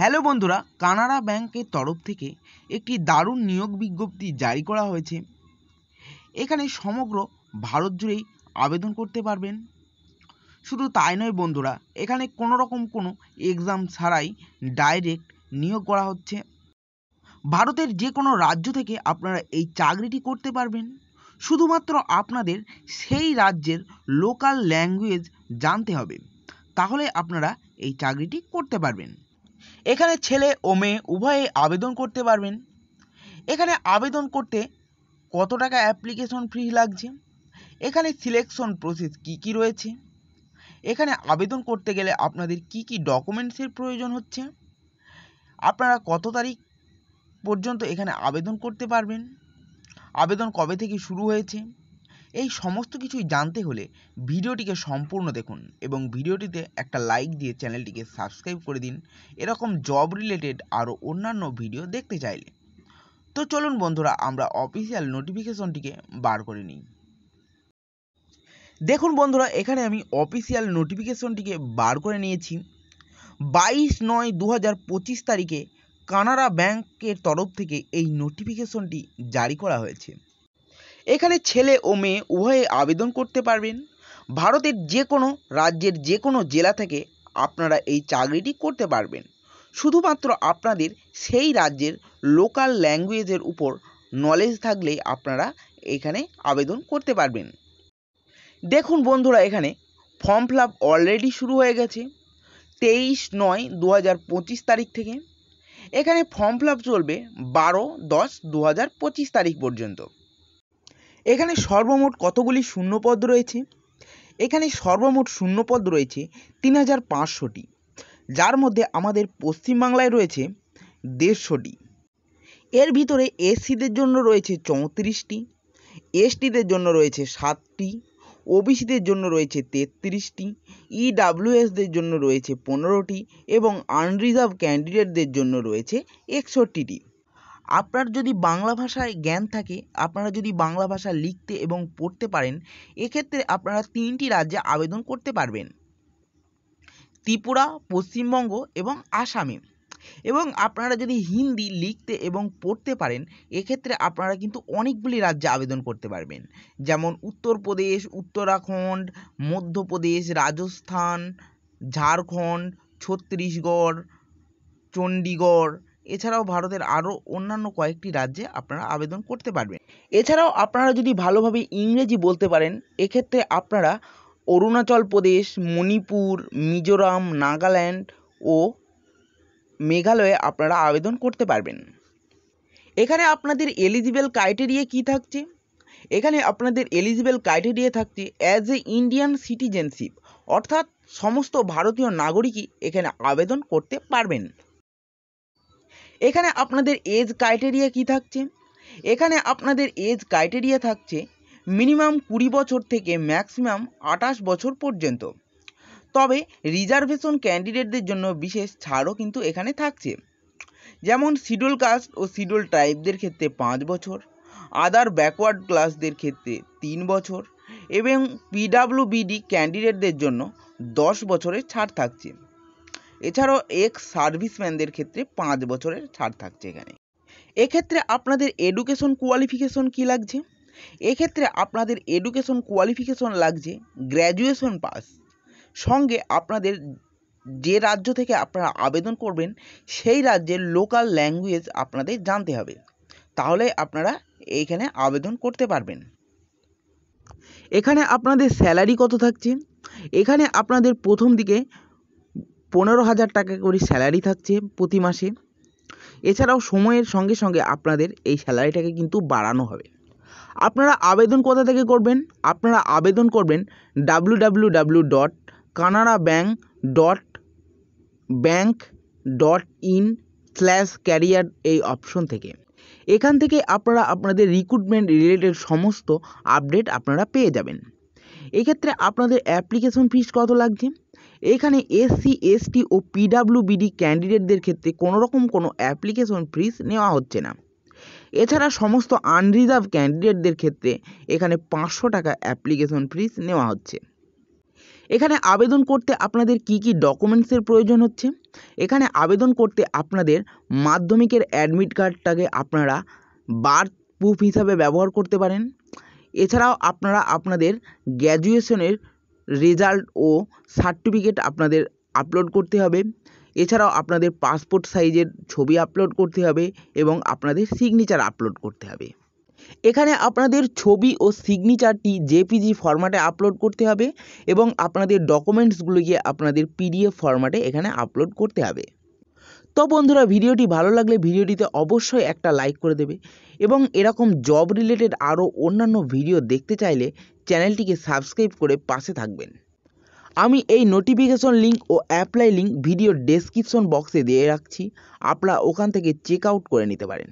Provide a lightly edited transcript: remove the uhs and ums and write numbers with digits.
Hello বন্ধুরা, কানাড়া ব্যাংকের তরফ থেকে একটি দারুণ নিয়োগ বিজ্ঞপ্তি জারি করা হয়েছে। এখানে সমগ্র ভারত জুড়েই আবেদন করতে পারবেন। শুধু তাই নয় বন্ধুরা, এখানে কোনো রকম কোনো এক্সাম ছাড়াই ডাইরেক্ট নিয়োগ করা হচ্ছে। ভারতের যে কোনো রাজ্য থেকে আপনারা এই চাকরিটি করতে পারবেন। শুধুমাত্র আপনাদের সেই রাজ্যের লোকাল ল্যাঙ্গুয়েজ জানতে হবে, তাহলে আপনারা এই চাকরিটি করতে পারবেন। এখানে ছেলে ও মেয়ে উভয়ে আবেদন করতে পারবেন। এখানে আবেদন করতে কত টাকা অ্যাপ্লিকেশন ফি লাগছে, এখানে সিলেকশন প্রসেস কি রয়েছে, এখানে আবেদন করতে গেলে আপনাদের কি ডকুমেন্টসের প্রয়োজন হচ্ছে, আপনারা কত তারিখ পর্যন্ত এখানে আবেদন করতে পারবেন, আবেদন কবে থেকে শুরু হয়েছে, এই সমস্ত কিছুই জানতে হলে ভিডিওটিকে সম্পূর্ণ দেখুন এবং ভিডিওটিতে একটা লাইক দিয়ে চ্যানেলটিকে সাবস্ক্রাইব করে দিন এরকম জব রিলেটেড আরও অন্যান্য ভিডিও দেখতে চাইলে। তো চলুন বন্ধুরা, আমরা অফিসিয়াল নোটিফিকেশনটিকে বার করে নিই। দেখুন বন্ধুরা, এখানে আমি অফিসিয়াল নোটিফিকেশনটিকে বার করে নিয়েছি। 22/9/2025 তারিখে কানাড়া ব্যাংকের তরফ থেকে এই নোটিফিকেশনটি জারি করা হয়েছে। এখানে ছেলে ও মেয়ে উভয়ে আবেদন করতে পারবেন। ভারতের যে কোনো রাজ্যের যে কোনো জেলা থেকে আপনারা এই চাকরিটি করতে পারবেন। শুধুমাত্র আপনাদের সেই রাজ্যের লোকাল ল্যাঙ্গুয়েজের উপর নলেজ থাকলেই আপনারা এখানে আবেদন করতে পারবেন। দেখুন বন্ধুরা, এখানে ফর্ম ফিল আপ অলরেডি শুরু হয়ে গেছে 23/9/2025 তারিখ থেকে। এখানে ফর্ম ফিল আপ চলবে 12/10/2025 তারিখ পর্যন্ত। এখানে সর্বমোট কতগুলি শূন্যপদ রয়েছে? এখানে সর্বমোট শূন্যপদ রয়েছে 3500টি, যার মধ্যে আমাদের পশ্চিমবাংলায় রয়েছে 150টি। এর ভিতরে এসসিদের জন্য রয়েছে 34টি, এসটিদের জন্য রয়েছে 7টি, ওবিসিদের জন্য রয়েছে 33টি, ইডাব্লিউএসদের জন্য রয়েছে 15টি এবং আনরিজার্ভ ক্যান্ডিডেটদের জন্য রয়েছে 61টি। আপনার যদি বাংলা ভাষায় জ্ঞান থাকে, আপনারা যদি বাংলা ভাষা লিখতে এবং পড়তে পারেন, এক্ষেত্রে আপনারা 3টি রাজ্যে আবেদন করতে পারবেন: ত্রিপুরা, পশ্চিমবঙ্গ এবং আসামে। এবং আপনারা যদি হিন্দি লিখতে এবং পড়তে পারেন, এক্ষেত্রে আপনারা কিন্তু অনেকগুলি রাজ্যে আবেদন করতে পারবেন, যেমন উত্তরপ্রদেশ, উত্তরাখণ্ড, মধ্যপ্রদেশ, রাজস্থান, ঝাড়খণ্ড, ছত্তিশগড়, চণ্ডীগড়, এছাড়াও ভারতের আরও অন্যান্য কয়েকটি রাজ্যে আপনারা আবেদন করতে পারবেন। এছাড়াও আপনারা যদি ভালোভাবে ইংরেজি বলতে পারেন, এক্ষেত্রে আপনারা অরুণাচল প্রদেশ, মণিপুর, মিজোরাম, নাগাল্যান্ড ও মেঘালয়ে আপনারা আবেদন করতে পারবেন। এখানে আপনাদের এলিজিবল ক্রাইটেরিয়া কি থাকছে? এখানে আপনাদের এলিজিবল ক্রাইটেরিয়া থাকছে অ্যাজ এ ইন্ডিয়ান সিটিজেনশিপ, অর্থাৎ সমস্ত ভারতীয় নাগরিকই এখানে আবেদন করতে পারবেন। এখানে আপনাদের এজ ক্রাইটেরিয়া কি থাকছে? এখানে আপনাদের এজ ক্রাইটেরিয়া থাকছে মিনিমাম 20 বছর থেকে ম্যাক্সিমাম 28 বছর পর্যন্ত। তবে রিজার্ভেশন ক্যান্ডিডেটদের জন্য বিশেষ ছাড়ও কিন্তু এখানে থাকছে, যেমন শিডিউল কাস্ট ও শিডিউল ট্রাইবদের ক্ষেত্রে 5 বছর, আদার ব্যাকওয়ার্ড ক্লাসদের ক্ষেত্রে 3 বছর এবং পিডাব্লিউবিডি ক্যান্ডিডেটদের জন্য 10 বছরের ছাড় থাকছে। এছাড়াও এক্স সার্ভিসম্যানদের ক্ষেত্রে 5 বছরের ছাড় থাকছে। এক্ষেত্রে আপনাদের এডুকেশন কোয়ালিফিকেশন কি লাগছে? এক্ষেত্রে আপনাদের এডুকেশন কোয়ালিফিকেশন লাগছে গ্র্যাজুয়েশন পাস, সঙ্গে আপনাদের যে রাজ্য থেকে আপনারা আবেদন করবেন সেই রাজ্যের লোকাল ল্যাঙ্গুয়েজ আপনাদের জানতে হবে, তাহলে আপনারা এইখানে আবেদন করতে পারবেন। এখানে আপনাদের স্যালারি কত থাকছে? এখানে আপনাদের প্রথম দিকে 15,000 টাকা করে স্যালারি থাকছে প্রতি মাসে। এছাড়াও সময়ের সঙ্গে সঙ্গে আপনাদের এই স্যালারিটাকে কিন্তু বাড়ানো হবে। আপনারা আবেদন কোথা থেকে করবেন? আপনারা আবেদন করবেন www.kannadabank.in/career এই অপশন থেকে। এখান থেকে আপনারা আপনাদের রিক্রুটমেন্ট রিলেটেড সমস্ত আপডেট আপনারা পেয়ে যাবেন। এক্ষেত্রে আপনাদের অ্যাপ্লিকেশন ফিস কত লাগছে? এখানে এসসি, এসটি ও পিডাব্লিউবিডি ক্যান্ডিডেটদের ক্ষেত্রে কোনোরকম কোনো অ্যাপ্লিকেশন ফিস নেওয়া হচ্ছে না। এছাড়া সমস্ত আনরিজার্ভ ক্যান্ডিডেটদের ক্ষেত্রে এখানে 500 টাকা অ্যাপ্লিকেশন ফিস নেওয়া হচ্ছে। এখানে আবেদন করতে আপনাদের কি ডকুমেন্টসের প্রয়োজন হচ্ছে? এখানে আবেদন করতে আপনাদের মাধ্যমিকের অ্যাডমিট কার্ডটাকে আপনারা বার্থ প্রুফ হিসাবে ব্যবহার করতে পারেন। এছাড়াও আপনারা আপনাদের গ্র্যাজুয়েশনের রেজাল্ট ও সার্টিফিকেট আপনাদের আপলোড করতে হবে। এছাড়াও আপনাদের পাসপোর্ট সাইজের ছবি আপলোড করতে হবে এবং আপনাদের সিগনেচার আপলোড করতে হবে। এখানে আপনাদের ছবি ও সিগনেচারটি জেপিজি ফরম্যাটে আপলোড করতে হবে এবং আপনাদের ডকুমেন্টসগুলোকে আপনাদের পিডিএফ ফরম্যাটে এখানে আপলোড করতে হবে। তো বন্ধুরা, ভিডিওটি ভালো লাগলে ভিডিওটিতে অবশ্যই একটা লাইক করে দেবে এবং এরকম জব রিলেটেড আরও অন্যান্য ভিডিও দেখতে চাইলে চ্যানেলটিকে সাবস্ক্রাইব করে পাশে থাকবেন। আমি এই নোটিফিকেশন লিঙ্ক ও অ্যাপ্লাই লিঙ্ক ভিডিও ডেসক্রিপশন বক্সে দিয়ে রাখছি, আপনারা ওখান থেকে চেক আউট করে নিতে পারেন।